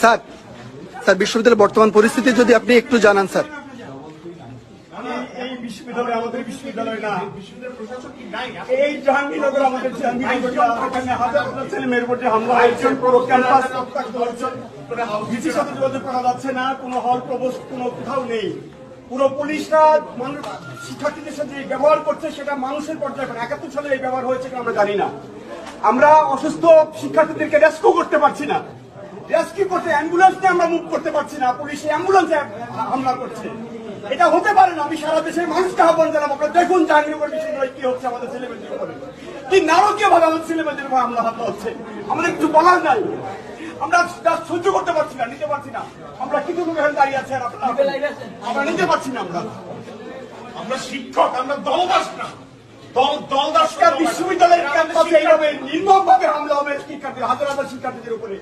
Sir sir বিশ্ববিদ্যালয়ের বর্তমান পরিস্থিতি যদি আপনি একটু জানান স্যার। এই বিশ্ববিদ্যালয় আমাদের বিশ্ববিদ্যালয় না, এই জাহাঙ্গীরনগর আমাদের জাহাঙ্গীরনগর, এখানে হাজার হাজার ছেলে মেয়ের উপর হামলা হয়েছে, পুরো ক্যাম্পাস ভিসির সাথে যোগাযোগ করা যাচ্ছে না, কোনো হল প্রবোস্ট কোনো কোথাও নেই। পুরো পুলিশরা মানুষ শিক্ষার্থীদের সাথে ব্যবহার করছে সেটা মানুষের পর্যায়ে 71 সালে এই ব্যবহার হয়েছে কিনা আমরা জানি না। আমরা অসুস্থ শিক্ষার্থীদেরকে রেস্কিউ করতে পারছি না, রেস্কিউ করতে অ্যাম্বুলেন্স নিয়ে আমরা মুভ করতে পারছি না, পুলিশ অ্যাম্বুলেন্সে হামলা করছে। এটা হতে পারে না। আমি সারা দেশের মানুষকে আহ্বান জানাবো, আপনারা দেখুন জাহাঙ্গীরনগর বিশ্ববিদ্যালয়ে কি হচ্ছে, আমাদের ছেলেমেয়েদের উপরে কি নারকীয় ভাবে আমাদের ছেলেমেয়েদের উপর হামলা হচ্ছে। আমাদের কিছু বলার নাই, আমরা সহ্য করতে পারছি না, নিতে পারছি না। আমরা কিছু লোক এখানে দাঁড়িয়ে আছে আর আমরা নিতে পারছি না। আমরা শিক্ষক, আমরা দলদাস না, দলদাস। বিশ্ববিদ্যালয়ের ক্যাম্পাসে এইভাবে নির্মমভাবে হামলা হবে শিক্ষার্থী, হাজার হাজার শিক্ষার্থীদের উপরে।